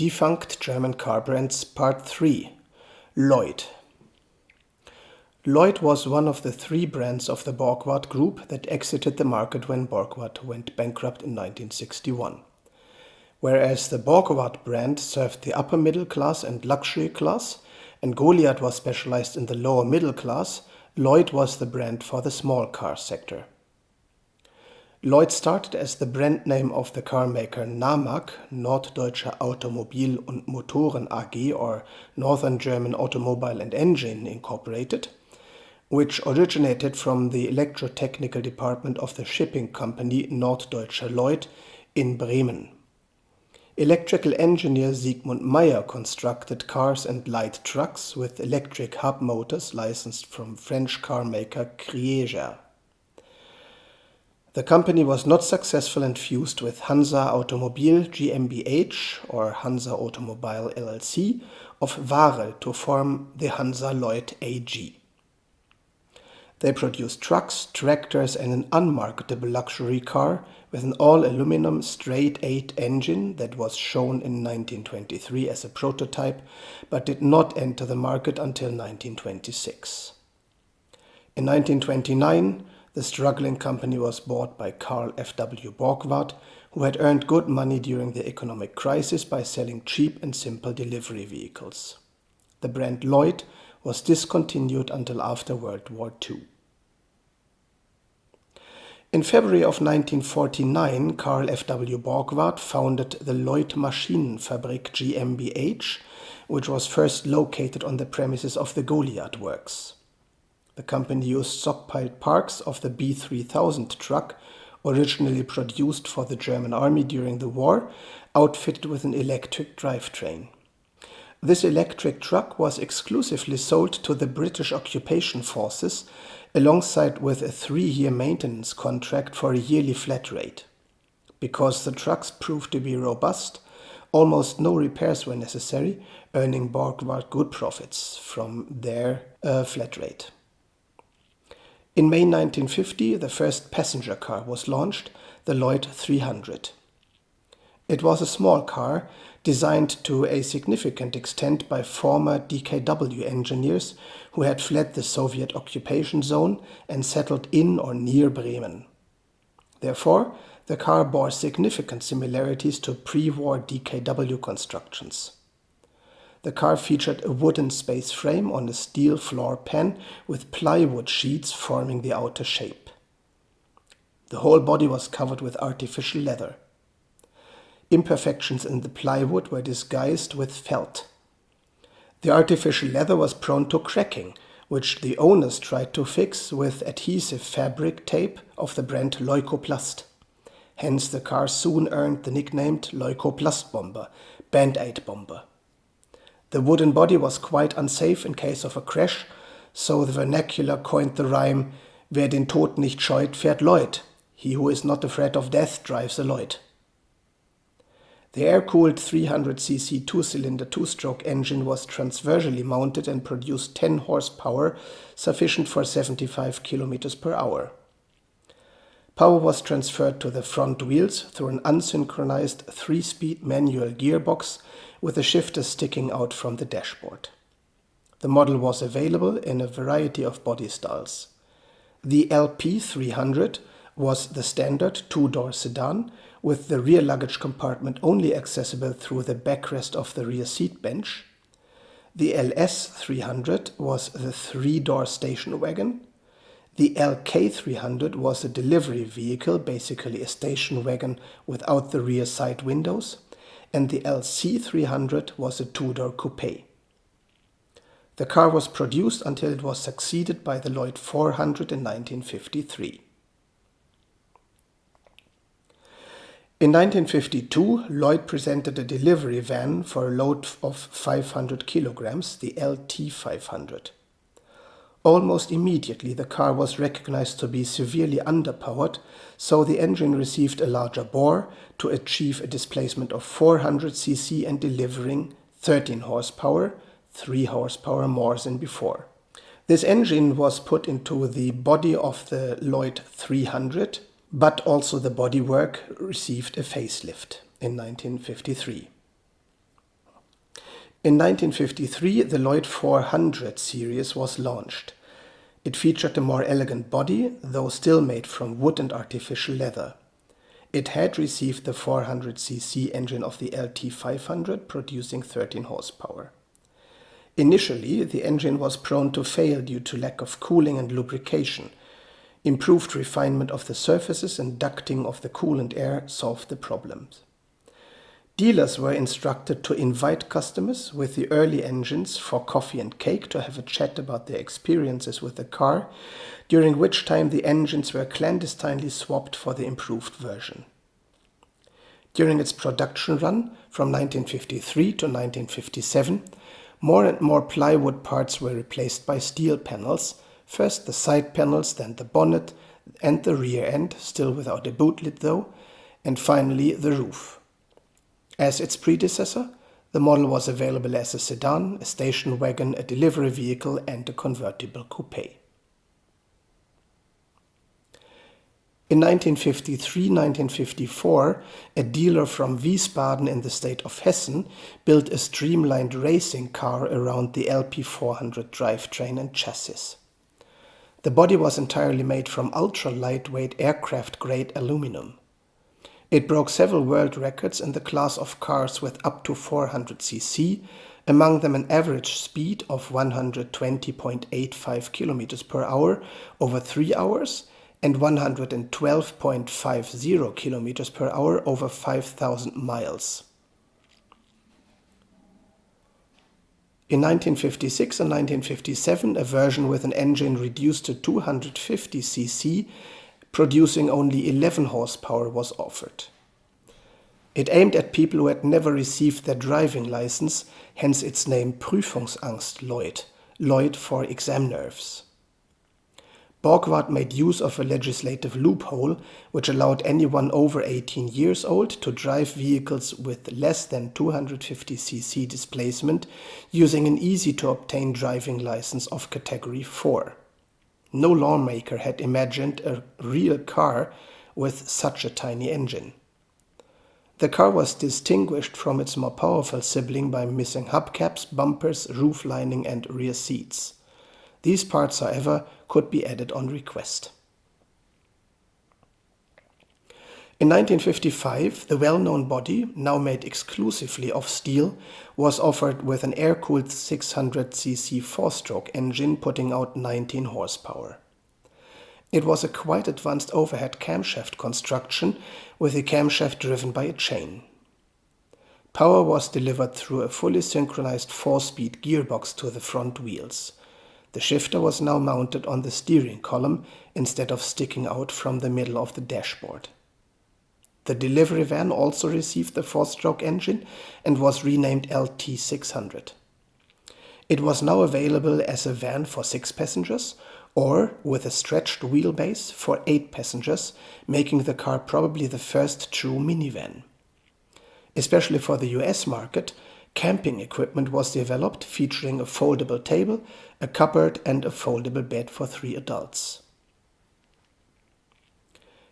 Defunct German car brands Part 3. Lloyd. Lloyd was one of the three brands of the Borgward group that exited the market when Borgward went bankrupt in 1961. Whereas the Borgward brand served the upper middle class and luxury class, and Goliath was specialized in the lower middle class, Lloyd was the brand for the small car sector. Lloyd started as the brand name of the car maker NAMAG, Norddeutsche Automobil- und Motoren AG, or Northern German Automobile and Engine Incorporated, which originated from the electrotechnical department of the shipping company Norddeutscher Lloyd in Bremen. Electrical engineer Siegmund Meyer constructed cars and light trucks with electric hub motors licensed from French car maker Kriega. The company was not successful and fused with Hansa Automobil GmbH or Hansa Automobile LLC of Varel to form the Hansa Lloyd AG. They produced trucks, tractors and an unmarketable luxury car with an all-aluminum straight-eight engine that was shown in 1923 as a prototype but did not enter the market until 1926. In 1929, the struggling company was bought by Carl F.W. Borgward, who had earned good money during the economic crisis by selling cheap and simple delivery vehicles. The brand Lloyd was discontinued until after World War II. In February of 1949, Carl F.W. Borgward founded the Lloyd Maschinenfabrik GmbH, which was first located on the premises of the Goliath Works. The company used stockpiled parts of the B3000 truck, originally produced for the German army during the war, outfitted with an electric drivetrain. This electric truck was exclusively sold to the British occupation forces, alongside with a 3-year maintenance contract for a yearly flat rate. Because the trucks proved to be robust, almost no repairs were necessary, earning Borgward good profits from their flat rate. In May 1950, the first passenger car was launched, the Lloyd 300. It was a small car designed to a significant extent by former DKW engineers who had fled the Soviet occupation zone and settled in or near Bremen. Therefore, the car bore significant similarities to pre-war DKW constructions. The car featured a wooden space frame on a steel floor pan with plywood sheets forming the outer shape. The whole body was covered with artificial leather. Imperfections in the plywood were disguised with felt. The artificial leather was prone to cracking, which the owners tried to fix with adhesive fabric tape of the brand Leukoplast. Hence the car soon earned the nickname Leukoplastbomber, Band-Aid bomber. The wooden body was quite unsafe in case of a crash, so the vernacular coined the rhyme, "Wer den Tod nicht scheut, fährt Lloyd. He who is not afraid of death drives a Lloyd." The air-cooled 300cc two-cylinder two-stroke engine was transversely mounted and produced 10 horsepower, sufficient for 75 km per hour. Power was transferred to the front wheels through an unsynchronized 3-speed manual gearbox with the shifter sticking out from the dashboard. The model was available in a variety of body styles. The LP 300 was the standard two-door sedan, with the rear luggage compartment only accessible through the backrest of the rear seat bench. The LS 300 was the 3-door station wagon. The LK 300 was a delivery vehicle, basically a station wagon without the rear side windows, and the LC 300 was a 2-door coupe. The car was produced until it was succeeded by the Lloyd 400 in 1953. In 1952, Lloyd presented a delivery van for a load of 500 kilograms, the LT 500. Almost immediately, the car was recognized to be severely underpowered, so the engine received a larger bore to achieve a displacement of 400 cc and delivering 13 horsepower, 3 horsepower more than before. This engine was put into the body of the Lloyd 300, but also the bodywork received a facelift in 1953. In 1953, the Lloyd 400 series was launched. It featured a more elegant body, though still made from wood and artificial leather. It had received the 400cc engine of the LT 500, producing 13 horsepower. Initially, the engine was prone to fail due to lack of cooling and lubrication. Improved refinement of the surfaces and ducting of the coolant air solved the problems. Dealers were instructed to invite customers with the early engines for coffee and cake to have a chat about their experiences with the car, during which time the engines were clandestinely swapped for the improved version. During its production run from 1953 to 1957, more and more plywood parts were replaced by steel panels, first the side panels, then the bonnet and the rear end, still without a boot lid though, and finally the roof. As its predecessor, the model was available as a sedan, a station wagon, a delivery vehicle and a convertible coupe. In 1953-1954, a dealer from Wiesbaden in the state of Hessen built a streamlined racing car around the LP 400 drivetrain and chassis. The body was entirely made from ultra-lightweight aircraft-grade aluminum. It broke several world records in the class of cars with up to 400cc, among them an average speed of 120.85 km per hour over 3 hours and 112.50 km per hour over 5,000 miles. In 1956 and 1957, a version with an engine reduced to 250cc, producing only 11 horsepower, was offered. It aimed at people who had never received their driving license, hence its name Prüfungsangst Lloyd, Lloyd for exam nerves. Borgward made use of a legislative loophole which allowed anyone over 18 years old to drive vehicles with less than 250cc displacement using an easy-to-obtain driving license of Category 4. No lawmaker had imagined a real car with such a tiny engine. The car was distinguished from its more powerful sibling by missing hubcaps, bumpers, roof lining and rear seats. These parts, however, could be added on request. In 1955, the well-known body, now made exclusively of steel, was offered with an air-cooled 600cc four-stroke engine putting out 19 horsepower. It was a quite advanced overhead camshaft construction with a camshaft driven by a chain. Power was delivered through a fully synchronized 4-speed gearbox to the front wheels. The shifter was now mounted on the steering column instead of sticking out from the middle of the dashboard. The delivery van also received the 4-stroke engine and was renamed LT 600. It was now available as a van for 6 passengers or with a stretched wheelbase for 8 passengers, making the car probably the first true minivan. Especially for the US market, camping equipment was developed featuring a foldable table, a cupboard and a foldable bed for 3 adults.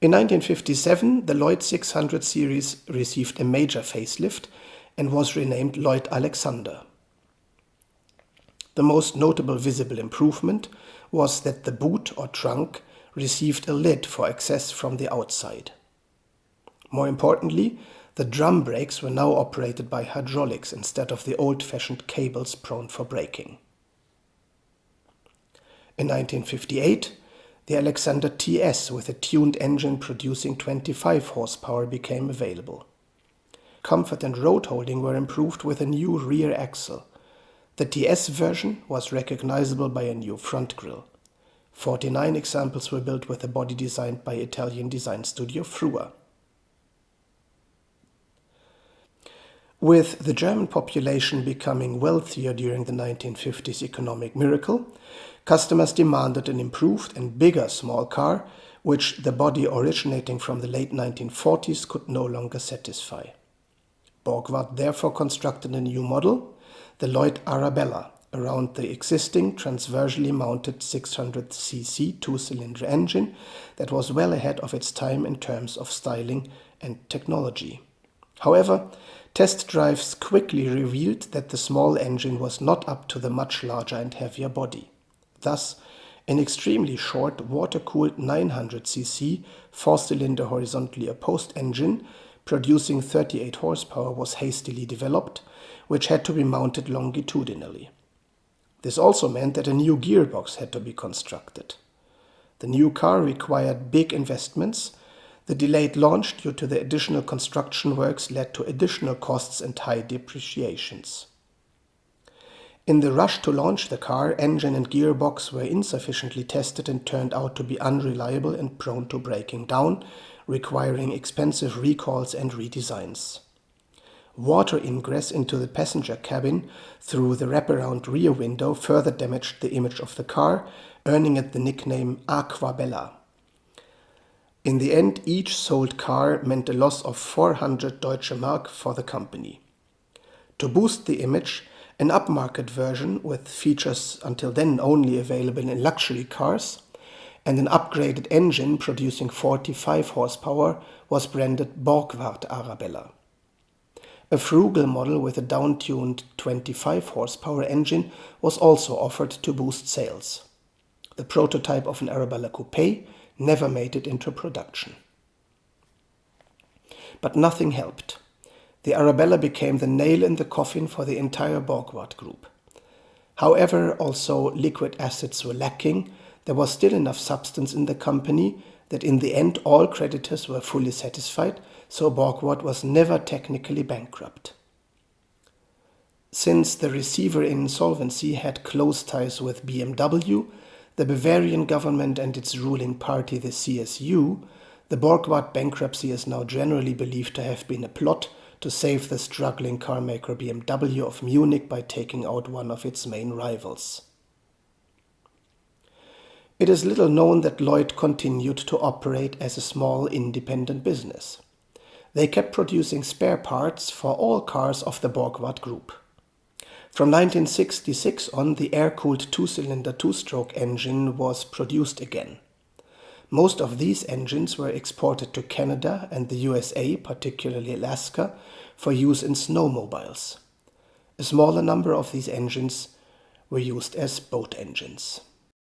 In 1957, the Lloyd 600 series received a major facelift and was renamed Lloyd Alexander. The most notable visible improvement was that the boot or trunk received a lid for access from the outside. More importantly, the drum brakes were now operated by hydraulics instead of the old-fashioned cables prone for braking. In 1958, the Alexander TS with a tuned engine producing 25 horsepower became available. Comfort and road holding were improved with a new rear axle. The TS version was recognizable by a new front grille. 49 examples were built with a body designed by Italian design studio Frua. With the German population becoming wealthier during the 1950s economic miracle, customers demanded an improved and bigger small car, which the body originating from the late 1940s could no longer satisfy. Borgward therefore constructed a new model, the Lloyd Arabella, around the existing transversely mounted 600cc two-cylinder engine that was well ahead of its time in terms of styling and technology. However, Test drives quickly revealed that the small engine was not up to the much larger and heavier body. Thus, an extremely short water-cooled 900cc four-cylinder horizontally opposed engine producing 38 horsepower was hastily developed, which had to be mounted longitudinally. This also meant that a new gearbox had to be constructed. The new car required big investments. The delayed launch due to the additional construction works led to additional costs and high depreciations. In the rush to launch the car, engine and gearbox were insufficiently tested and turned out to be unreliable and prone to breaking down, requiring expensive recalls and redesigns. Water ingress into the passenger cabin through the wraparound rear window further damaged the image of the car, earning it the nickname Aquabella. In the end, each sold car meant a loss of 400 Deutsche Mark for the company. To boost the image, an upmarket version with features until then only available in luxury cars and an upgraded engine producing 45 horsepower was branded Borgward Arabella. A frugal model with a down-tuned 25 horsepower engine was also offered to boost sales. The prototype of an Arabella Coupe never made it into production. But nothing helped. The Arabella became the nail in the coffin for the entire Borgward group. However, also liquid assets were lacking, there was still enough substance in the company that in the end all creditors were fully satisfied, so Borgward was never technically bankrupt. Since the receiver in insolvency had close ties with BMW, the Bavarian government and its ruling party, the CSU, the Borgward bankruptcy is now generally believed to have been a plot to save the struggling carmaker BMW of Munich by taking out one of its main rivals. It is little known that Lloyd continued to operate as a small independent business. They kept producing spare parts for all cars of the Borgward group. From 1966 on, the air-cooled two-cylinder two-stroke engine was produced again. Most of these engines were exported to Canada and the USA, particularly Alaska, for use in snowmobiles. A smaller number of these engines were used as boat engines.